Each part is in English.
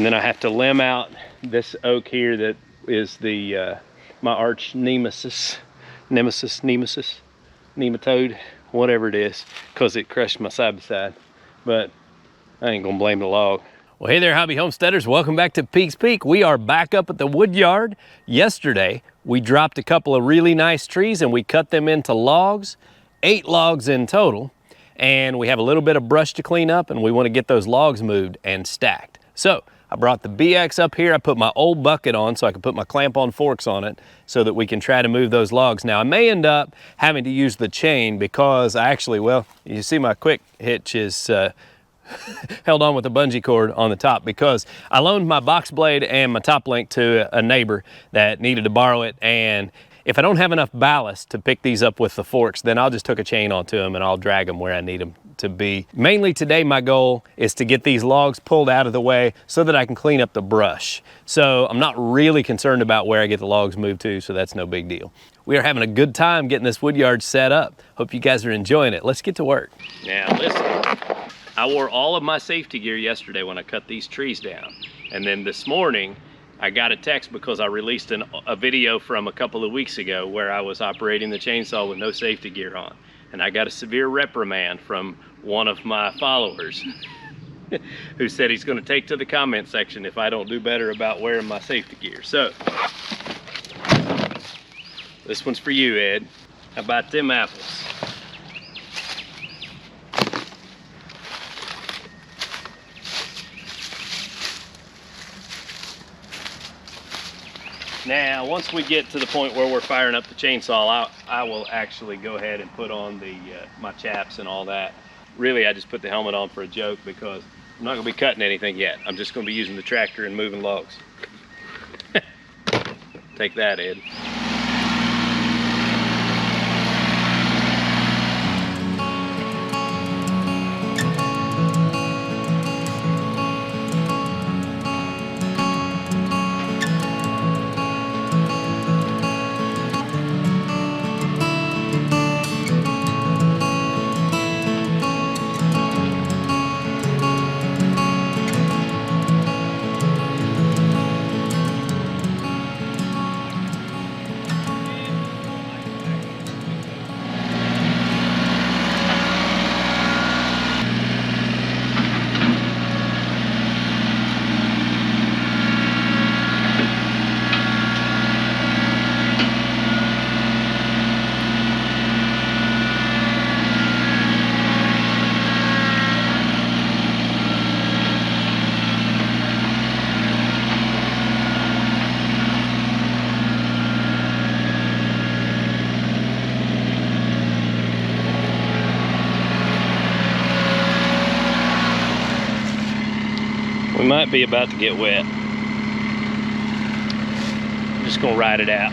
And then I have to limb out this oak here that is the my arch nemesis, nematode, whatever it is, because it crushed my side by side. But I ain't gonna blame the log. Well, hey there, hobby homesteaders. Welcome back to Peaks Peak. We are back up at the Woodyard. Yesterday, we dropped a couple of really nice trees and we cut them into logs, 8 logs in total. And we have a little bit of brush to clean up and we want to get those logs moved and stacked. So I brought the BX up here. I put my old bucket on so I can put my clamp-on forks on it so that we can try to move those logs. Now I may end up having to use the chain because I actually, well, you see my quick hitch is held on with a bungee cord on the top because I loaned my box blade and my top link to a neighbor that needed to borrow it, and if I don't have enough ballast to pick these up with the forks, then I'll just hook a chain onto them and I'll drag them where I need them to be. Mainly today my goal is to get these logs pulled out of the way so that I can clean up the brush. So I'm not really concerned about where I get the logs moved to, so that's no big deal. We are having a good time getting this Woodyard set up. Hope you guys are enjoying it. Let's get to work. Now listen. I wore all of my safety gear yesterday when I cut these trees down. And then this morning, I got a text because I released a video from a couple of weeks ago where I was operating the chainsaw with no safety gear on. And I got a severe reprimand from one of my followers who said he's gonna take to the comment section if I don't do better about wearing my safety gear. So, this one's for you, Ed. How about them apples? Now, once we get to the point where we're firing up the chainsaw, I will actually go ahead and put on the my chaps and all that. Really, I just put the helmet on for a joke because I'm not gonna be cutting anything yet. I'm just gonna be using the tractor and moving logs. Take that, Ed. We might be about to get wet. I'm just gonna ride it out.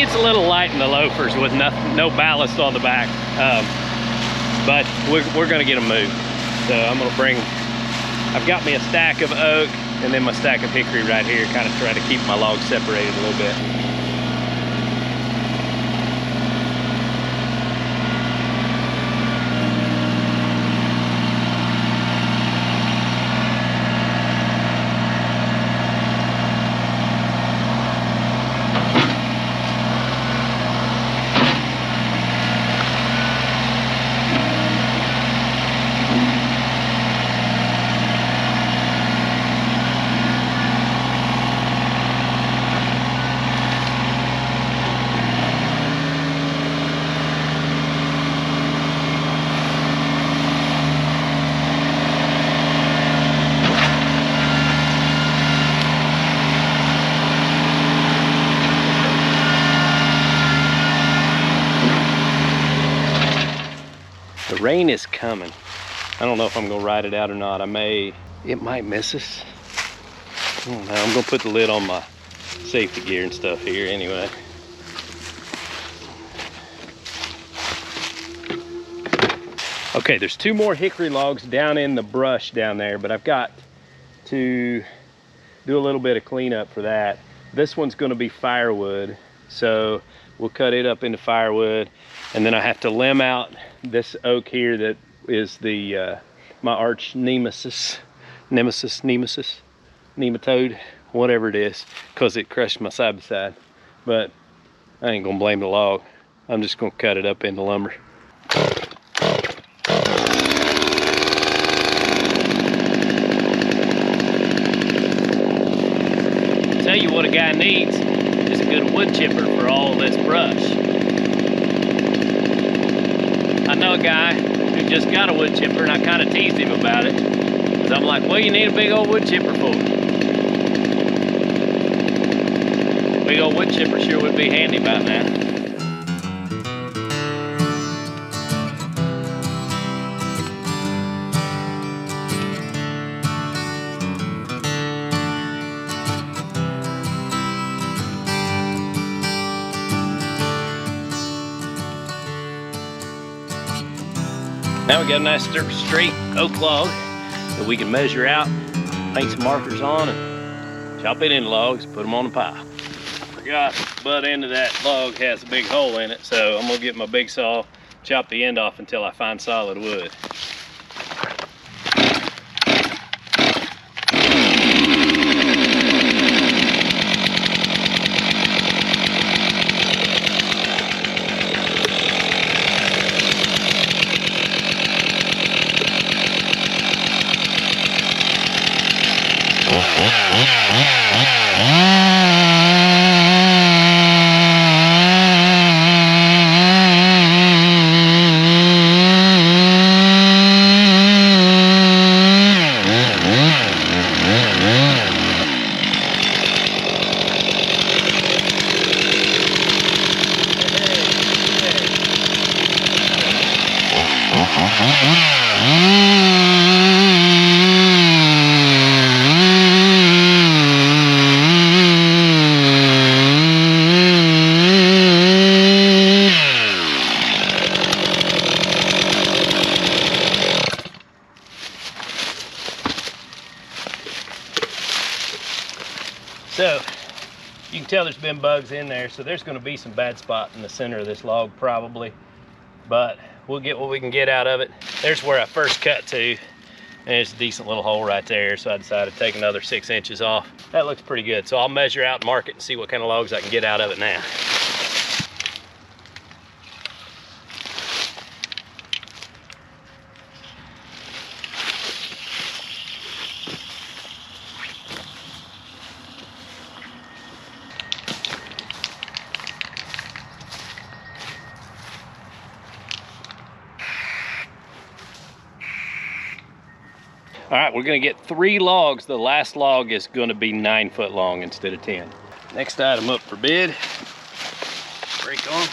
It's a little light in the loafers with no ballast on the back, but we're gonna get them moved. So I'm gonna I've got me a stack of oak and then my stack of hickory right here, kind of try to keep my logs separated a little bit. The rain is coming. I don't know if I'm gonna ride it out or not. It might miss us. I don't know. I'm gonna put the lid on my safety gear and stuff here anyway. Okay, there's 2 more hickory logs down in the brush down there, but I've got to do a little bit of cleanup for that. This one's gonna be firewood, so we'll cut it up into firewood, and then I have to limb out this oak here that is the my arch nemesis, nematode, whatever it is, because it crushed my side by side. But I ain't gonna blame the log. I'm just gonna cut it up into lumber. Tell you what a guy needs is a good wood chipper for all this brush. I know a guy who just got a wood chipper, and I kind of teased him about it. Because I'm like, what do you need a big old wood chipper for? Big old wood chipper sure would be handy about now. Now we got a nice straight oak log that we can measure out, paint some markers on, and chop it into logs, put them on the pile. Forgot the butt end of that log has a big hole in it, so I'm gonna get my big saw, chop the end off until I find solid wood. So you can tell there's been bugs in there, so there's going to be some bad spot in the center of this log probably, but we'll get what we can get out of it. There's where I first cut to, and there's a decent little hole right there, so I decided to take another 6 inches off. That looks pretty good, so I'll measure out, mark it, and see what kind of logs I can get out of it now. All right, we're gonna get 3 logs. The last log is gonna be 9 foot long instead of 10. Next item up for bid. Brake on.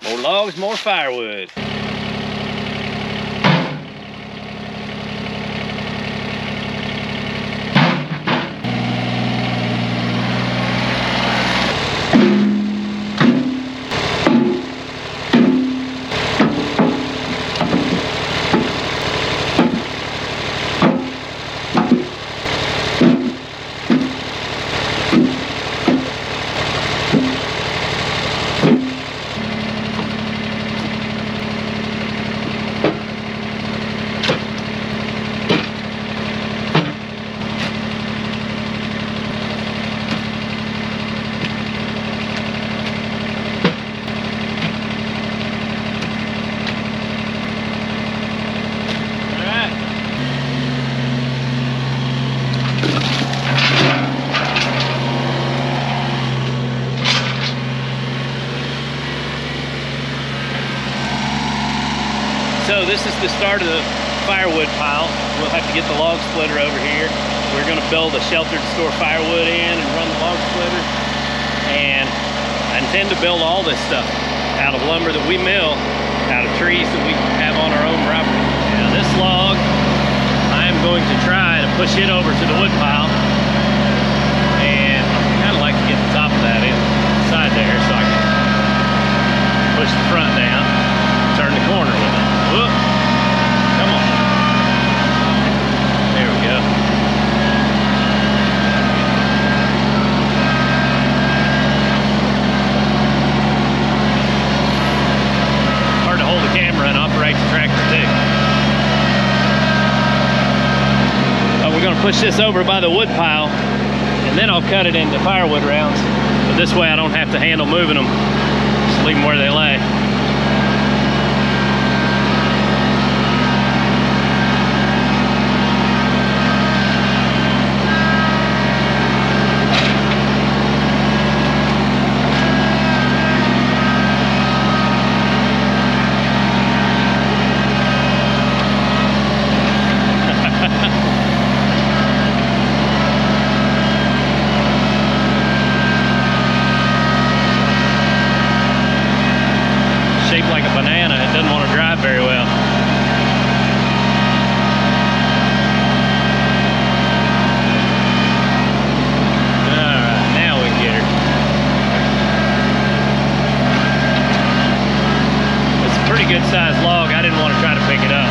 More logs, more firewood. So this is the start of the firewood pile. We'll have to get the log splitter over here. We're gonna build a shelter to store firewood in and run the log splitter. And I intend to build all this stuff out of lumber that we mill, out of trees that we have on our own property. Now this log, I'm going to try to push it over to the wood pile. And I kinda like to get the top of that inside there so I can push the front down, turn the corner with it. Whoop. Come on. There we go. Hard to hold the camera and operate the tractor too. We're going to push this over by the wood pile and then I'll cut it into firewood rounds. But this way I don't have to handle moving them. Just leave them where they lay. Shaped like a banana, it doesn't want to drive very well. Alright, now we can get her. It's a pretty good sized log. I didn't want to try to pick it up.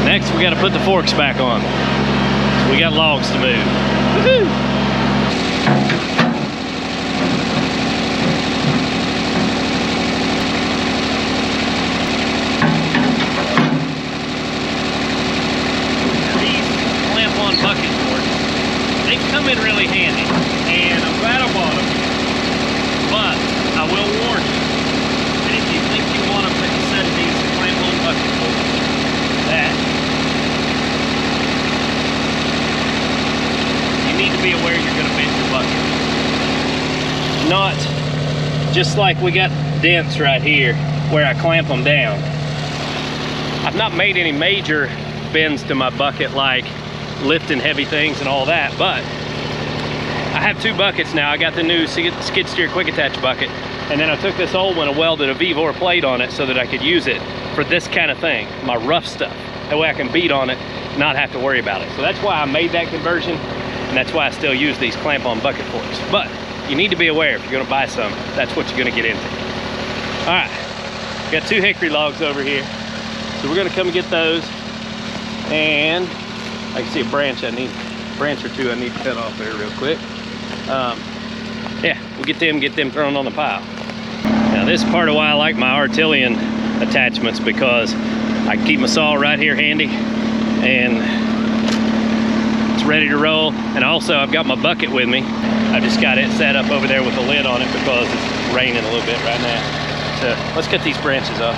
Next, we got to put the forks back on. We got logs to move. Woohoo! These clamp-on bucket forks, they come in really handy, and I'm glad I bought them. But I will warn you that if you think you want to put a set of these clamp-on bucket forks, that need to be aware you're going to bend your bucket. Not just like we got dents right here where I clamp them down. I've not made any major bends to my bucket like lifting heavy things and all that, but I have two buckets now. I got the new skid steer quick attach bucket, and then I took this old one and welded a V-Vor plate on it so that I could use it for this kind of thing, my rough stuff. That way I can beat on it, not have to worry about it. So that's why I made that conversion. And that's why I still use these clamp-on bucket forks. But you need to be aware if you're gonna buy some, that's what you're gonna get into. All right, got 2 hickory logs over here. So we're gonna come and get those. And I can see a branch or 2 I need to cut off there real quick. Yeah, we'll get them thrown on the pile. Now this is part of why I like my Artillion attachments, because I can keep my saw right here handy and it's ready to roll. And also I've got my bucket with me. I just got it set up over there with the lid on it because it's raining a little bit right now. So let's get these branches off.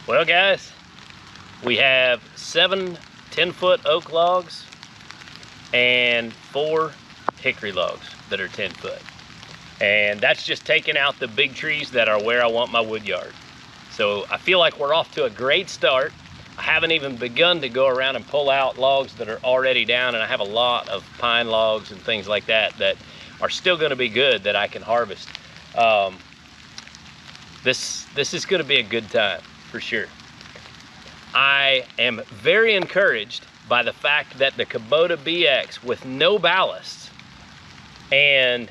Well guys, we have 7 10-foot oak logs and 4 hickory logs that are 10 foot. And that's just taking out the big trees that are where I want my wood yard. So I feel like we're off to a great start. I haven't even begun to go around and pull out logs that are already down, and I have a lot of pine logs and things like that that are still gonna be good that I can harvest. This is gonna be a good time for sure. I am very encouraged by the fact that the Kubota BX with no ballast and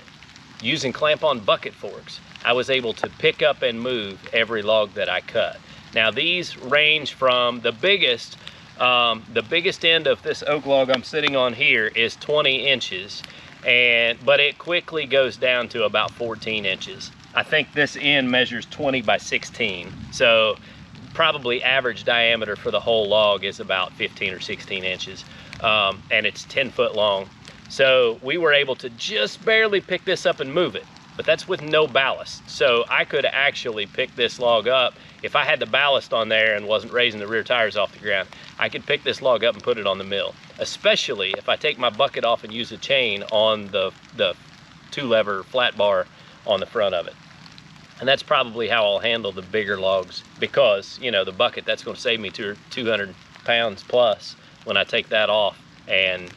using clamp-on bucket forks, I was able to pick up and move every log that I cut. Now these range from the biggest end of this oak log I'm sitting on here is 20 inches, but it quickly goes down to about 14 inches. I think this end measures 20 by 16, so probably average diameter for the whole log is about 15 or 16 inches, and it's 10 foot long. So we were able to just barely pick this up and move it, but that's with no ballast. So I could actually pick this log up. If I had the ballast on there and wasn't raising the rear tires off the ground, I could pick this log up and put it on the mill, especially if I take my bucket off and use a chain on the 2-lever flat bar on the front of it. And that's probably how I'll handle the bigger logs, because, you know, the bucket, that's going to save me 200 pounds plus when I take that off, and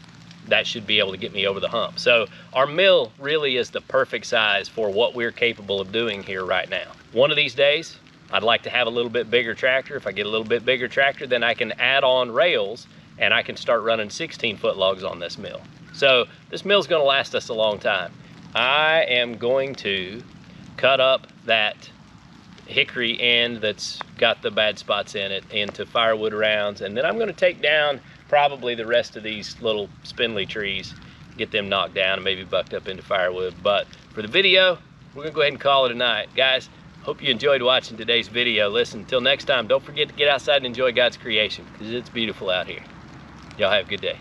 that should be able to get me over the hump. So our mill really is the perfect size for what we're capable of doing here right now. One of these days, I'd like to have a little bit bigger tractor. If I get a little bit bigger tractor, then I can add on rails and I can start running 16-foot logs on this mill. So this mill's going to last us a long time. I am going to cut up that hickory end that's got the bad spots in it into firewood rounds, and then I'm going to take down probably the rest of these little spindly trees, get them knocked down and maybe bucked up into firewood. But for the video, we're gonna go ahead and call it a night. Guys, hope you enjoyed watching today's video. Listen, until next time, don't forget to get outside and enjoy God's creation, because it's beautiful out here. Y'all have a good day.